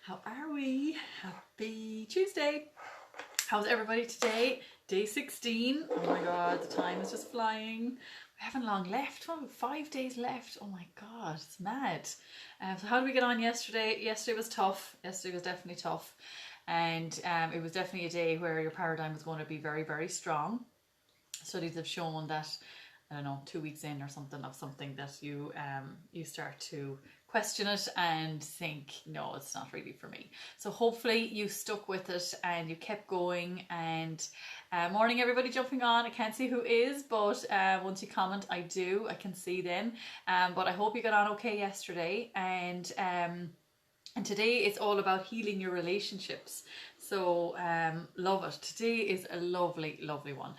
How are we? Happy Tuesday. How's everybody today? Day 16. Oh my god, the time is just flying. We haven't long left. What, 5 days left? Oh my god, it's mad. So how did we get on yesterday? Yesterday was tough. Yesterday was definitely tough. And it was definitely a day where your paradigm was going to be very, very strong. Studies have shown that, I don't know, 2 weeks in or something of something that you start to question it and think, no, it's not really for me. So hopefully you stuck with it and you kept going. And morning everybody jumping on. I can't see who is, but once you comment, I can see then. But I hope you got on okay yesterday. And today it's all about healing your relationships. So love it. Today is a lovely, lovely one.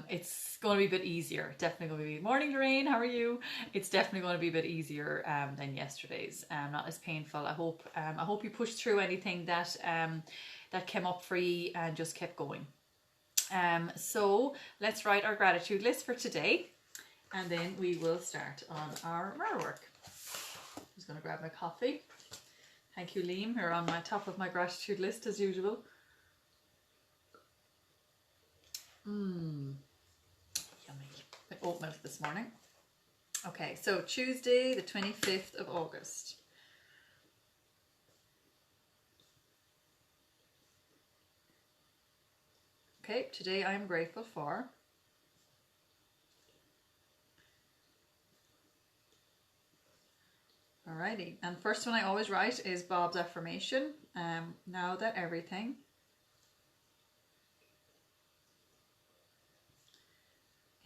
It's going to be a bit easier. Definitely going to be. Morning, Lorraine. How are you? It's definitely going to be a bit easier than yesterday's. Not as painful. I hope you pushed through anything that that came up for you and just kept going. So let's write our gratitude list for today, and then we will start on our mirror work. I'm just going to grab my coffee. Thank you, Liam. You're on my top of my gratitude list as usual. Yummy. Bit oat milk this morning. Okay, so Tuesday, the 25th of August. Okay, today I am grateful for alrighty, and first one I always write is Bob's affirmation. Now that everything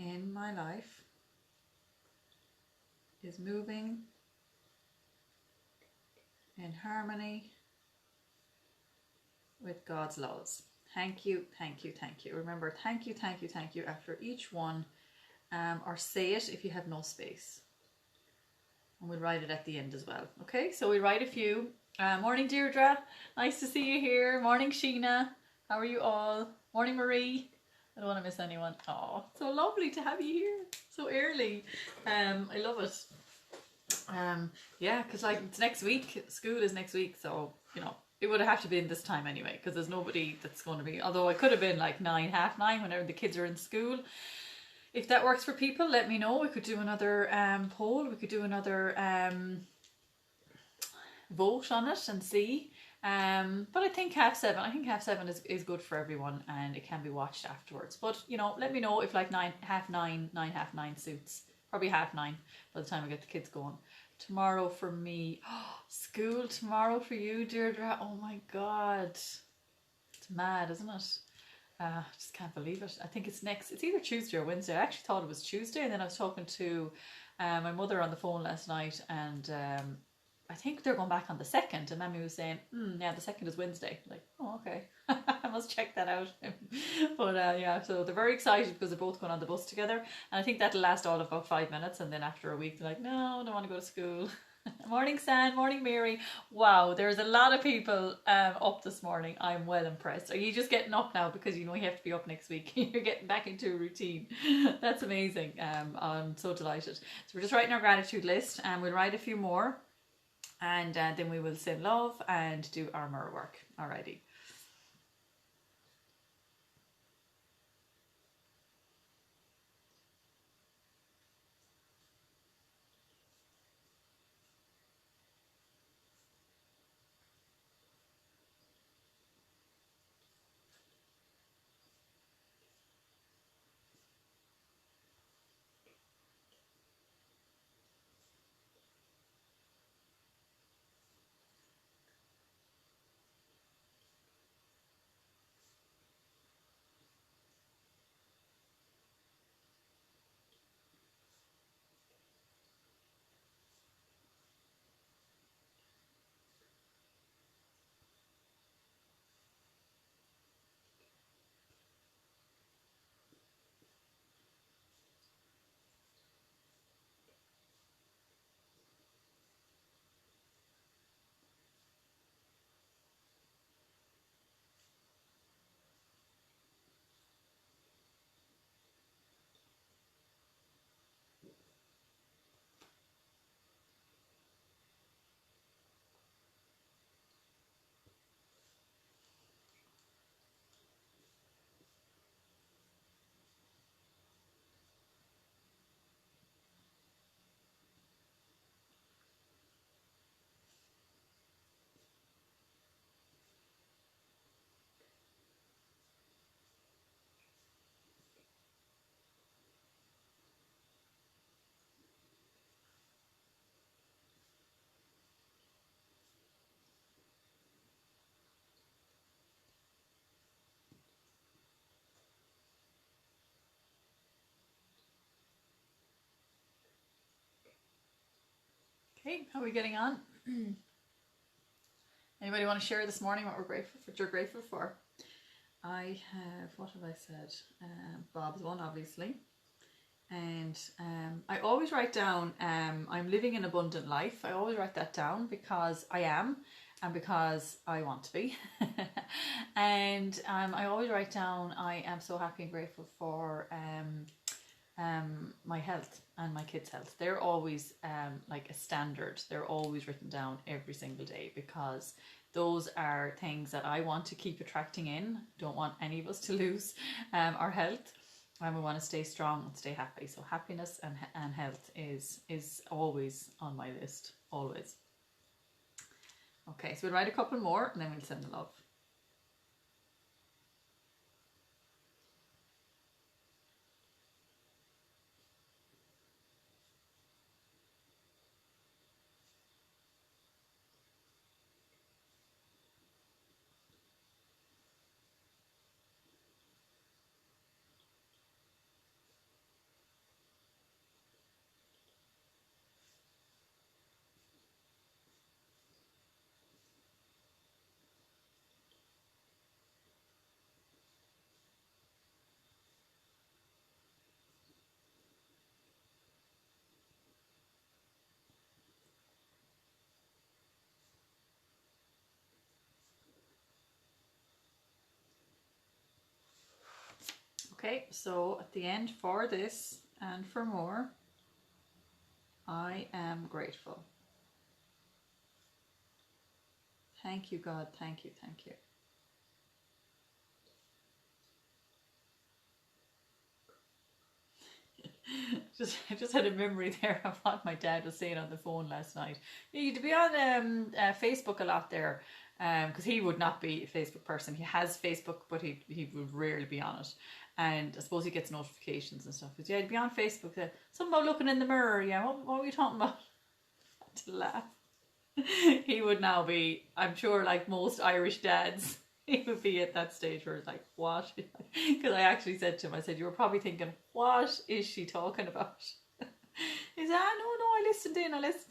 in my life is moving in harmony with God's laws. Thank you, thank you, thank you. Remember, thank you, thank you, thank you after each one, or say it if you have no space. And we'll write it at the end as well. Okay, so we write a few. Morning, Deirdre. Nice to see you here. Morning, Sheena. How are you all? Morning, Marie. I don't want to miss anyone. Oh, so lovely to have you here so early. I love it. Yeah, because like it's next week. School is next week, so you know it would have to be in this time anyway, because there's nobody that's going to be. Although it could have been like 9, half 9, whenever the kids are in school. If that works for people, let me know. We could do another poll. We could do another vote on it and see. But I think half 7. I think half 7 is good for everyone, and it can be watched afterwards. But you know, let me know if like 9, half 9 suits. Probably half 9 by the time I get the kids going. Tomorrow for me. Oh, school tomorrow for you, Deirdre. Oh my god, it's mad, isn't it? I just can't believe it. I think it's either Tuesday or Wednesday. I actually thought it was Tuesday, and then I was talking to my mother on the phone last night, and I think they're going back on the 2nd, and Mammy was saying, yeah, the 2nd is Wednesday. Like, oh, okay. I must check that out. But yeah, so they're very excited because they're both going on the bus together, and I think that'll last all of about 5 minutes, and then after a week they're like, no, I don't want to go to school. Morning, San. Morning, Mary. Wow, there's a lot of people up this morning. I'm well impressed. Are you just getting up now because you know you have to be up next week? You're getting back into a routine. That's amazing. I'm so delighted. So we're just writing our gratitude list, and we'll write a few more, and then we will send love and do our mirror work. Alrighty. Okay, how are we getting on? Anybody want to share this morning what you're grateful for? I have, what have I said? Bob's one, obviously. And I always write down, I'm living an abundant life. I always write that down because I am and because I want to be. And I always write down, I am so happy and grateful for my health and my kids' health. They're always like a standard. They're always written down every single day because those are things that I want to keep attracting in. Don't want any of us to lose our health. And we want to stay strong and stay happy. So happiness and health is always on my list. Always. Okay, so we'll write a couple more and then we'll send the love. Okay, so at the end for this and for more, I am grateful. Thank you, God. Thank you. Thank you. I just had a memory there of what my dad was saying on the phone last night. You to be on Facebook a lot there, because he would not be a Facebook person. He has Facebook, but he would rarely be on it. And I suppose he gets notifications and stuff. But yeah, he'd be on Facebook. Something about looking in the mirror. Yeah, what were you talking about? To laugh. He would now be, I'm sure, like most Irish dads, he would be at that stage where it's like, what? Because I actually said to him, I said, you were probably thinking, what is she talking about? He said, no, I listened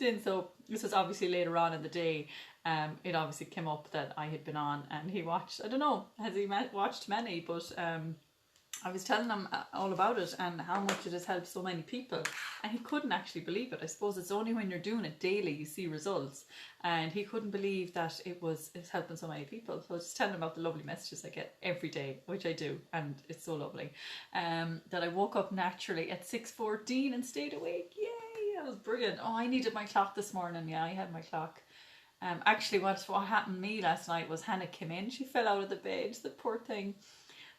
in. So this was obviously later on in the day. It obviously came up that I had been on and he watched, I don't know, has he watched many, but I was telling him all about it and how much it has helped so many people, and he couldn't actually believe it. I suppose it's only when you're doing it daily you see results, and he couldn't believe that it's helping so many people. So I was just telling him about the lovely messages I get every day, which I do, and it's so lovely. That I woke up naturally at 6:14 and stayed awake. Yay, that was brilliant. Oh, I needed my clock this morning. Yeah, I had my clock. Actually, what happened to me last night was Hannah came in. She fell out of the bed, the poor thing.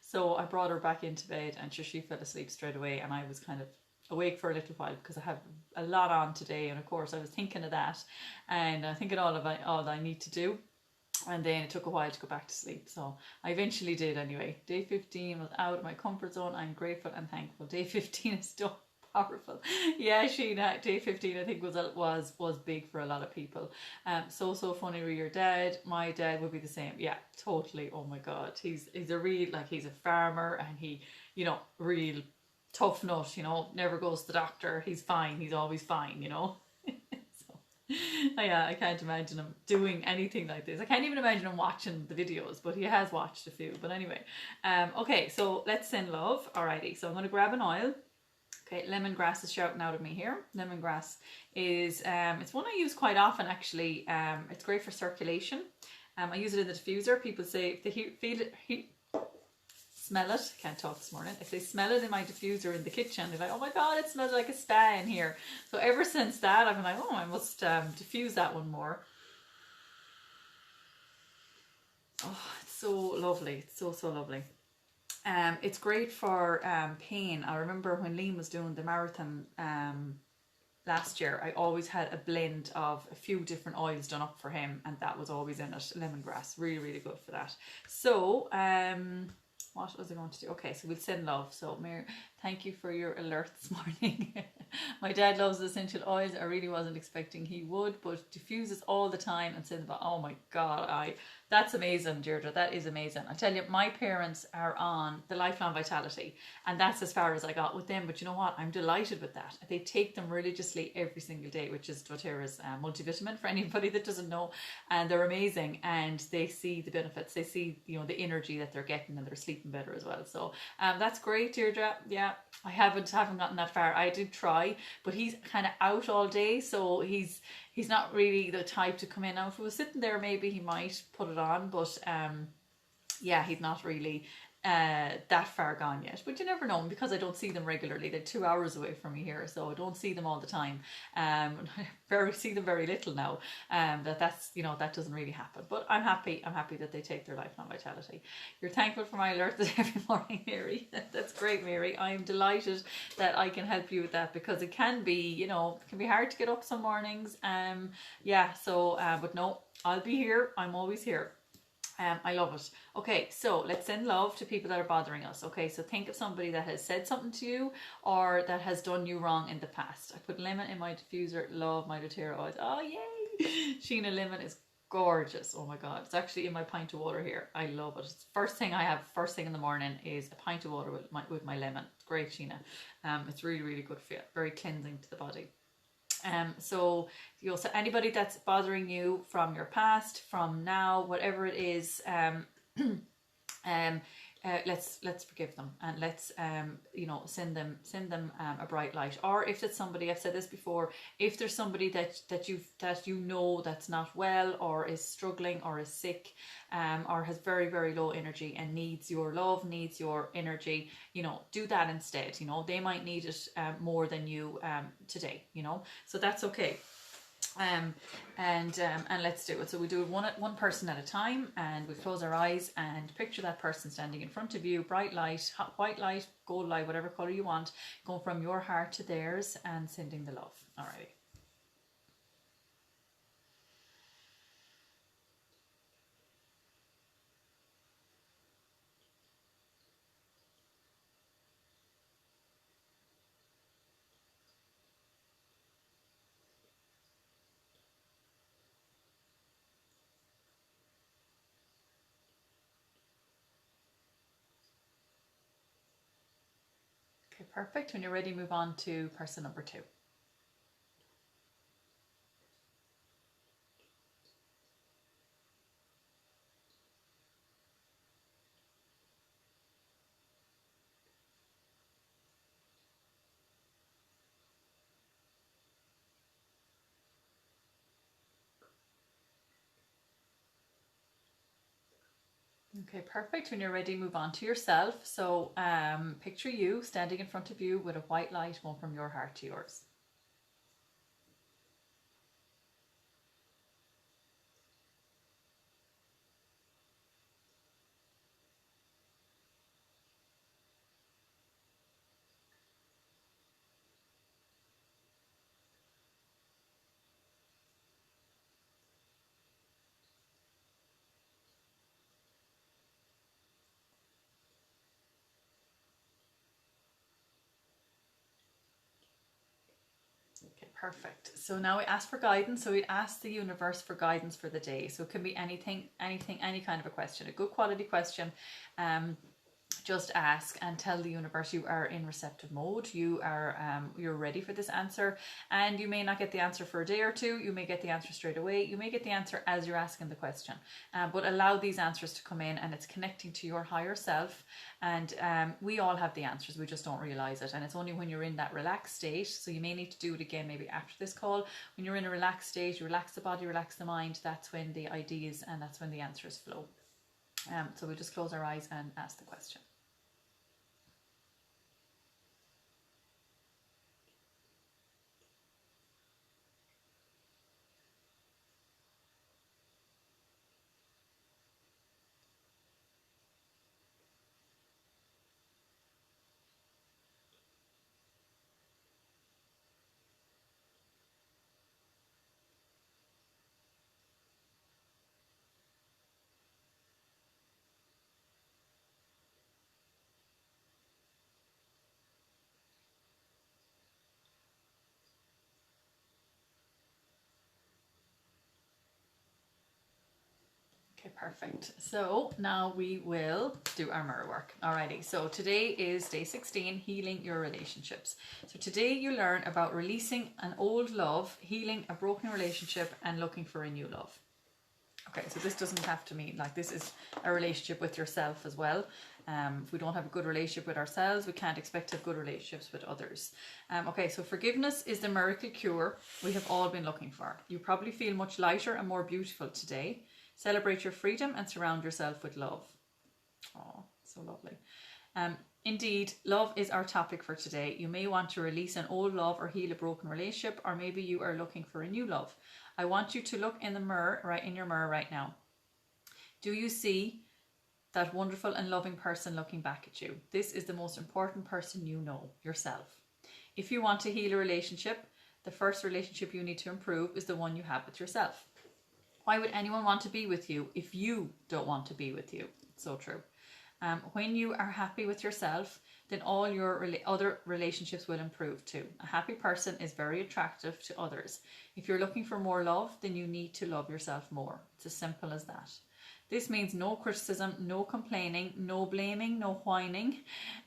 So I brought her back into bed and she fell asleep straight away, and I was kind of awake for a little while because I have a lot on today, and of course I was thinking of that and thinking all that I need to do, and then it took a while to go back to sleep. So I eventually did anyway. Day 15 was out of my comfort zone. I'm grateful and thankful. Day 15 is still powerful. Yeah, Sheena, day 15 I think was big for a lot of people. So funny with your dad. My dad would be the same. Yeah, totally. Oh my God, he's a real, like, he's a farmer, and he, real tough nut, never goes to the doctor. He's fine. He's always fine, So, yeah, I can't imagine him doing anything like this. I can't even imagine him watching the videos, but he has watched a few. But anyway, okay, so let's send love. Alrighty, so I'm going to grab an oil. Okay, lemongrass is shouting out at me here. Lemongrass is, it's one I use quite often actually. It's great for circulation. I use it in the diffuser. People say if they smell it, can't talk this morning, if they smell it in my diffuser in the kitchen, they're like, oh my God, it smells like a spa in here. So ever since that, I've been like, oh, I must diffuse that one more. Oh, it's so lovely. It's so lovely. It's great for pain. I remember when Liam was doing the marathon last year, I always had a blend of a few different oils done up for him, and that was always in it. Lemongrass, really good for that. So what was I going to do? Okay, so we'll send love. So Mary, thank you for your alert this morning. My dad loves essential oils. I really wasn't expecting he would, but diffuses all the time and says, "Oh my God, that's amazing, Deirdre. That is amazing." I tell you, my parents are on the Lifelong Vitality, and that's as far as I got with them. But you know what? I'm delighted with that. They take them religiously every single day, which is doTERRA's multivitamin for anybody that doesn't know, and they're amazing. And they see the benefits. They see the energy that they're getting, and they're sleeping better as well. So that's great, Deirdre. Yeah, I haven't gotten that far. I did try, but he's kind of out all day, so he's not really the type to come in. Now, if he was sitting there, maybe he might put it on, but yeah, he's not really that far gone yet. But you never know, because I don't see them regularly. They're 2 hours away from me here, so I don't see them all the time. I see them very little now. That's that doesn't really happen. But I'm happy that they take their Lifelong Vitality. You're thankful for my alerts every morning, Mary. That's great, Mary. I'm delighted that I can help you with that, because it can be hard to get up some mornings. Yeah. So, but no, I'll be here. I'm always here. I love it. Okay, so let's send love to people that are bothering us. Okay, so think of somebody that has said something to you or that has done you wrong in the past. I put lemon in my diffuser. Love my doTERRA oils. Oh, yay! Sheena, lemon is gorgeous. Oh my God, it's actually in my pint of water here. I love it. It's the first thing I have first thing in the morning is a pint of water with my lemon. It's great, Sheena. It's really, really good for you. Very cleansing to the body. So anybody that's bothering you from your past, from now, whatever it is, let's forgive them, and let's send them a bright light. Or if it's somebody, I've said this before, if there's somebody that you know that's not well, or is struggling, or is sick, or has very, very low energy and needs your love, needs your energy, do that instead. They might need it more than you today, so that's okay. And let's do it. So we do it one person at a time, and we close our eyes and picture that person standing in front of you, bright light, white light, gold light, whatever color you want, going from your heart to theirs and sending the love. Alrighty. Okay, perfect. When you're ready, move on to person number 2. Okay, perfect. When you're ready, move on to yourself. So picture you standing in front of you with a white light going from your heart to yours. Okay, perfect. So now we ask for guidance. So we ask the universe for guidance for the day. So it can be anything, any kind of a question, a good quality question. Just ask and tell the universe you are in receptive mode. You're ready for this answer, and you may not get the answer for a day or two. You may get the answer straight away. You may get the answer as you're asking the question, but allow these answers to come in, and it's connecting to your higher self. And we all have the answers, we just don't realize it. And it's only when you're in that relaxed state. So you may need to do it again maybe after this call. When you're in a relaxed state, you relax the body, relax the mind. That's when the ideas and that's when the answers flow. So we just close our eyes and ask the question. Okay, perfect. So now we will do our mirror work. Alrighty, so today is day 16, healing your relationships. So today you learn about releasing an old love, healing a broken relationship, and looking for a new love. Okay, so this doesn't have to mean, like, this is a relationship with yourself as well. If we don't have a good relationship with ourselves, we can't expect to have good relationships with others. Okay, so forgiveness is the miracle cure we have all been looking for. You probably feel much lighter and more beautiful today. Celebrate your freedom and surround yourself with love. Oh, so lovely. Indeed, love is our topic for today. You may want to release an old love or heal a broken relationship, or maybe you are looking for a new love. I want you to look in the mirror, right in your mirror right now. Do you see that wonderful and loving person looking back at you? This is the most important person you know, yourself. If you want to heal a relationship, the first relationship you need to improve is the one you have with yourself. Why would anyone want to be with you if you don't want to be with you? So true. When you are happy with yourself, then all your other relationships will improve too. A happy person is very attractive to others. If you're looking for more love, then you need to love yourself more. It's as simple as that. This means no criticism, no complaining, no blaming, no whining,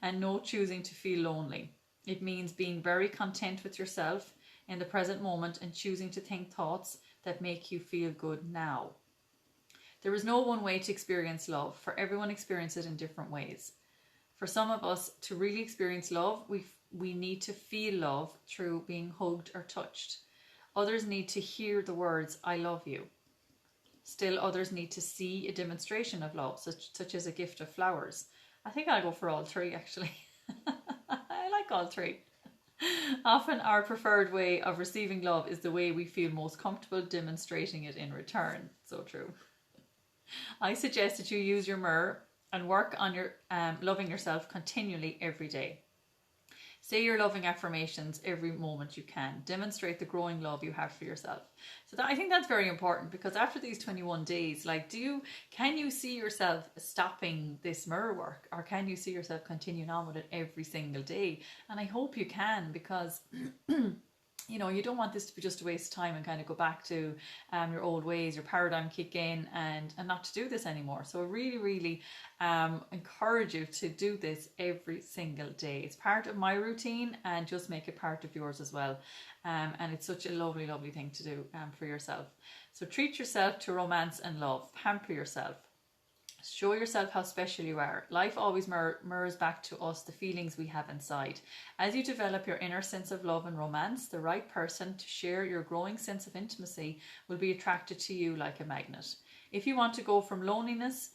and no choosing to feel lonely. It means being very content with yourself in the present moment and choosing to think thoughts that make you feel good now. There is no one way to experience love, for everyone experiences it in different ways. For some of us, to really experience love, we need to feel love through being hugged or touched. Others need to hear the words, I love you. Still others need to see a demonstration of love, such as a gift of flowers. I think I'll go for all three, actually. I like all three. Often our preferred way of receiving love is the way we feel most comfortable demonstrating it in return. So true. I suggest that you use your mirror and work on your loving yourself continually every day. Say your loving affirmations every moment you can. Demonstrate the growing love you have for yourself. So I think that's very important, because after these 21 days, like, can you see yourself stopping this mirror work, or can you see yourself continuing on with it every single day? And I hope you can, because you know, you don't want this to be just a waste of time and kind of go back to your old ways, your paradigm kick in, and not to do this anymore. So I really, really encourage you to do this every single day. It's part of my routine, and just make it part of yours as well. And it's such a lovely, lovely thing to do for yourself. So treat yourself to romance and love. Pamper yourself. Show yourself how special you are. Life always mirrors back to us the feelings we have inside. As you develop your inner sense of love and romance, the right person to share your growing sense of intimacy will be attracted to you like a magnet. If you want to go from loneliness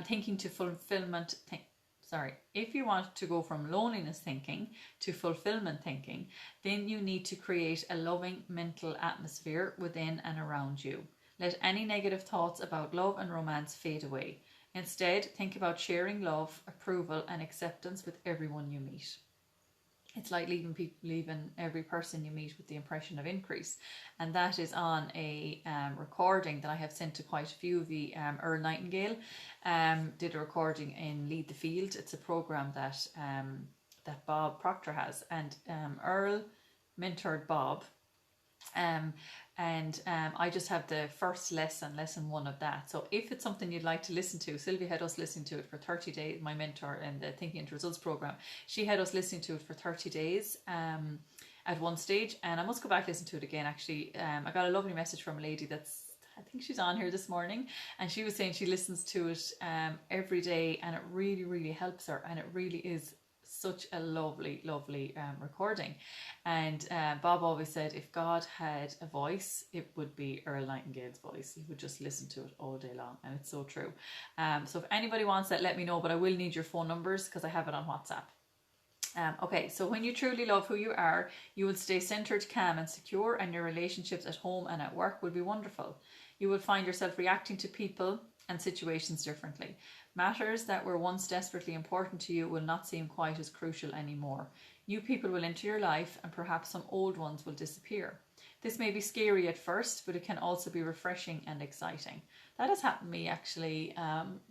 thinking to fulfillment if you want to go from loneliness thinking to fulfillment thinking, then you need to create a loving mental atmosphere within and around you. Let any negative thoughts about love and romance fade away. Instead, think about sharing love, approval, and acceptance with everyone you meet. It's like leaving every person you meet with the impression of increase. And that is on a recording that I have sent to quite a few of you. Earl Nightingale did a recording in Lead the Field. It's a program that Bob Proctor has. And Earl mentored Bob. I just have the first lesson 1 of that. So if it's something you'd like to listen to, Sylvia had us listening to it for 30 days, my mentor in the Thinking into Results program. She had us listening to it for 30 days at one stage, and I must go back and listen to it again, actually. I got a lovely message from a lady I think she's on here this morning, and she was saying she listens to it every day, and it really, really helps her, and it really is such a lovely, lovely recording. And Bob always said if God had a voice, it would be Earl Nightingale's voice. He would just listen to it all day long, and it's so true. So if anybody wants that, let me know, but I will need your phone numbers because I have it on WhatsApp. Okay, so when you truly love who you are, you will stay centered, calm and secure, and your relationships at home and at work will be wonderful. You will find yourself reacting to people and situations differently. Matters that were once desperately important to you will not seem quite as crucial anymore. New people will enter your life, and perhaps some old ones will disappear. This may be scary at first, but it can also be refreshing and exciting. That has happened to me, actually. And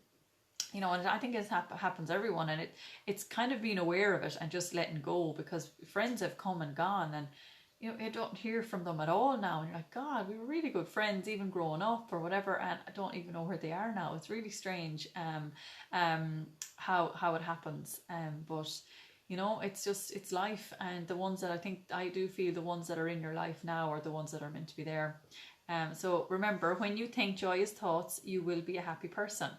I think it happens to everyone, and it's kind of being aware of it and just letting go, because friends have come and gone, and you know, you don't hear from them at all now, and you're like, God, we were really good friends even growing up or whatever, and I don't even know where they are now. It's really strange how it happens, but you know, it's just, it's life. And the ones that, I think, I do feel the ones that are in your life now are the ones that are meant to be there. So remember, when you think joyous thoughts, you will be a happy person.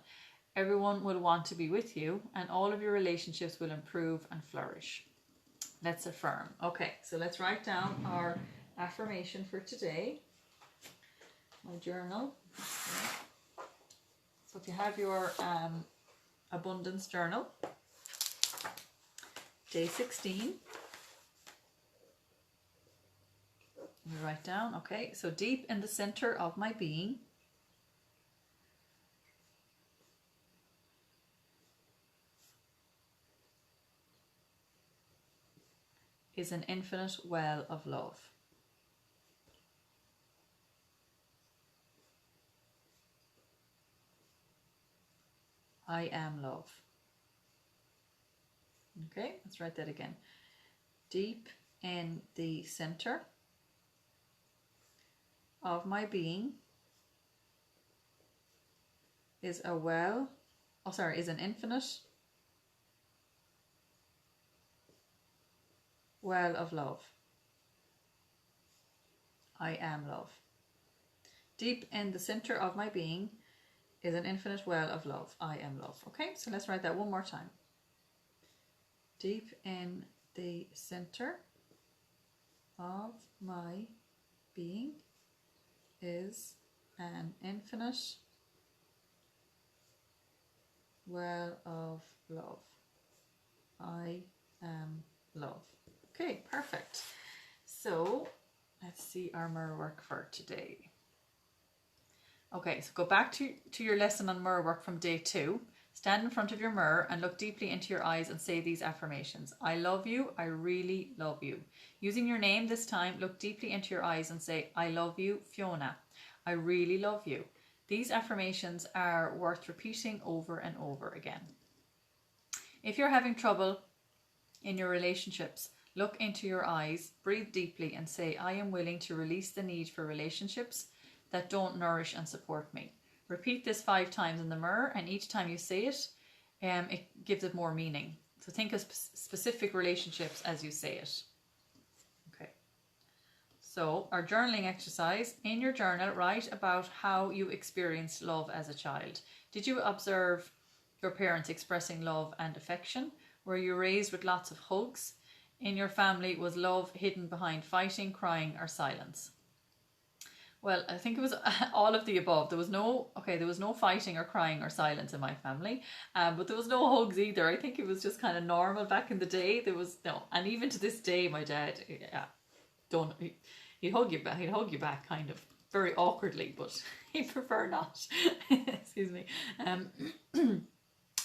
Everyone will want to be with you, and all of your relationships will improve and flourish. Let's affirm. Okay, so let's write down our affirmation for today. My journal. So if you have your abundance journal, day 16, you write down, okay, so deep in the center of my being is an infinite well of love. I am love. Okay, let's write that again. Deep in the center of my being is is an infinite well of love. I am love. Deep in the center of my being is an infinite well of love. I am love. Okay, so let's write that one more time. Deep in the center of my being is an infinite well of love. I am love. Okay, perfect. So let's see our mirror work for today. Okay, so go back to your lesson on mirror work from day 2. Stand in front of your mirror and look deeply into your eyes and say these affirmations. I love you. I really love you. Using your name this time, look deeply into your eyes and say, I love you, Fiona. I really love you. These affirmations are worth repeating over and over again. If you're having trouble in your relationships, look into your eyes, breathe deeply and say, I am willing to release the need for relationships that don't nourish and support me. Repeat this 5 times in the mirror, and each time you say it, it gives it more meaning. So think of specific relationships as you say it. Okay. So our journaling exercise. In your journal, write about how you experienced love as a child. Did you observe your parents expressing love and affection? Were you raised with lots of hugs? In your family, was love hidden behind fighting, crying, or silence? Well, I think it was all of the above. There was no fighting or crying or silence in my family, but there was no hugs either. I think it was just kind of normal back in the day. There was no, and even to this day, my dad, he'd hug you back. He'd hug you back, kind of very awkwardly, but he'd prefer not. Excuse me.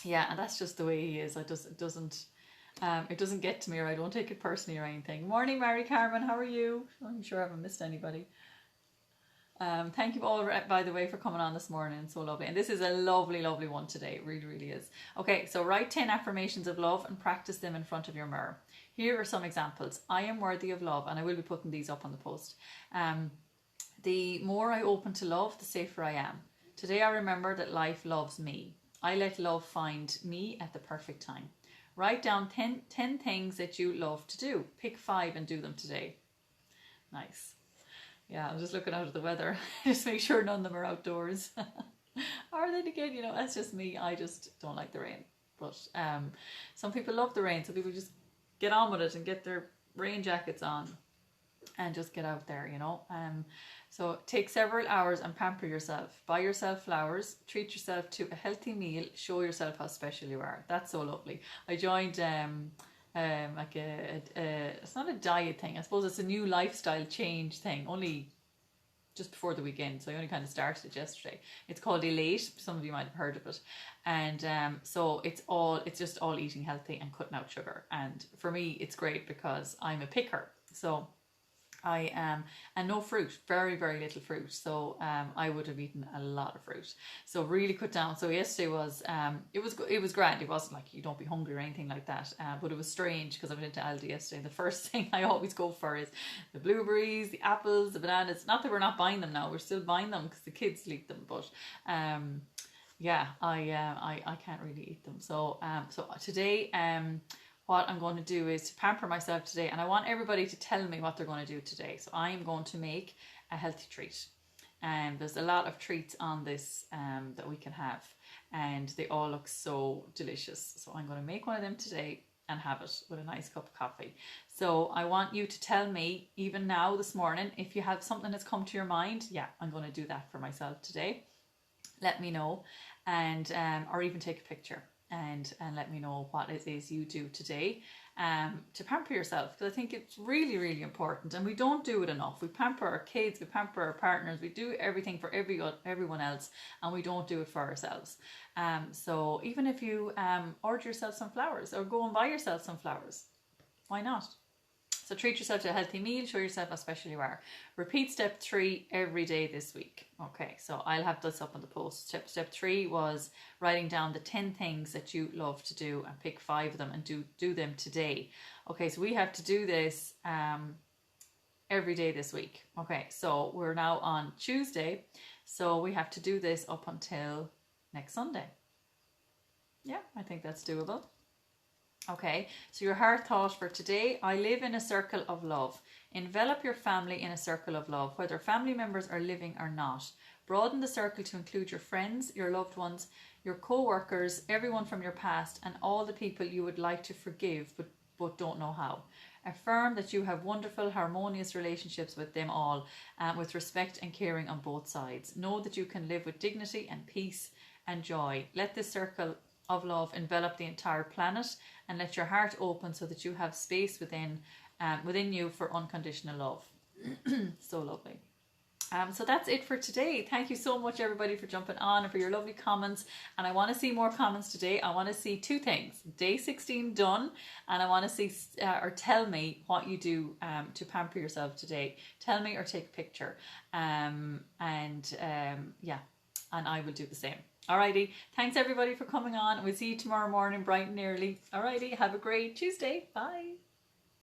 Yeah, and that's just the way he is. It doesn't get to me, or I don't take it personally or anything. Morning, Mary Carmen. How are you? I'm sure I haven't missed anybody. Thank you all, by the way, for coming on this morning. So lovely. And this is a lovely, lovely one today. It really, really is. Okay, so write 10 affirmations of love and practice them in front of your mirror. Here are some examples. I am worthy of love, and I will be putting these up on the post. The more I open to love, the safer I am. Today I remember that life loves me. I let love find me at the perfect time. Write down 10 things that you love to do. Pick 5 and do them today. Nice. Yeah, I'm just looking out at the weather. Just make sure none of them are outdoors. Or then again, you know, that's just me. I just don't like the rain. But some people love the rain. So people just get on with it and get their rain jackets on and just get out there, you know. So take several hours and pamper yourself. Buy yourself flowers. Treat yourself to a healthy meal. Show yourself how special you are. That's so lovely. I joined like it's not a diet thing. I suppose it's a new lifestyle change thing. Only just before the weekend, so I only kind of started it yesterday. It's called Elate. Some of you might have heard of it, and so it's just all eating healthy and cutting out sugar. And for me, it's great because I'm a picker. So And no fruit, very, very little fruit. So I would have eaten a lot of fruit. So really cut down. So yesterday was, it was grand. It wasn't like you don't be hungry or anything like that. But it was strange because I went into Aldi yesterday. The first thing I always go for is the blueberries, the apples, the bananas. Not that we're not buying them now. We're still buying them because the kids eat them. But yeah, I can't really eat them. So so today what I'm going to do is to pamper myself today, and I want everybody to tell me what they're going to do today. So I'm going to make a healthy treat, and there's a lot of treats on this that we can have, and they all look so delicious. So I'm going to make one of them today and have it with a nice cup of coffee. So I want you to tell me, even now this morning, if you have something that's come to your mind. Yeah, I'm going to do that for myself today. Let me know, and or even take a picture and let me know what it is you do today to pamper yourself, because I think it's really, really important, and we don't do it enough. We pamper our kids, we pamper our partners, we do everything for everyone else, and we don't do it for ourselves. So even if you order yourself some flowers or go and buy yourself some flowers, why not? So treat yourself to a healthy meal, show yourself how special you are. Repeat step 3 every day this week. Okay, so I'll have this up on the post. Step 3 was writing down the 10 things that you love to do and pick 5 of them and do them today. Okay, so we have to do this every day this week. Okay, so we're now on Tuesday, so we have to do this up until next Sunday. Yeah, I think that's doable. Okay, so your heart thought for today: I live in a circle of love. Envelop your family in a circle of love, whether family members are living or not. Broaden the circle to include your friends, your loved ones, your co-workers, everyone from your past, and all the people you would like to forgive but don't know how. Affirm that you have wonderful, harmonious relationships with them all, with respect and caring on both sides. Know that you can live with dignity and peace and joy. Let this circle of love envelop the entire planet, and let your heart open so that you have space within you for unconditional love. So lovely. So that's it for today. Thank you so much, everybody, for jumping on and for your lovely comments. And I want to see more comments today. I want to see 2 things: day 16 done, and I want to see or tell me what you do to pamper yourself today. Tell me or take a picture. Yeah, and I will do the same. Alrighty, thanks everybody for coming on. We'll see you tomorrow morning bright and early. Alrighty, have a great Tuesday. Bye.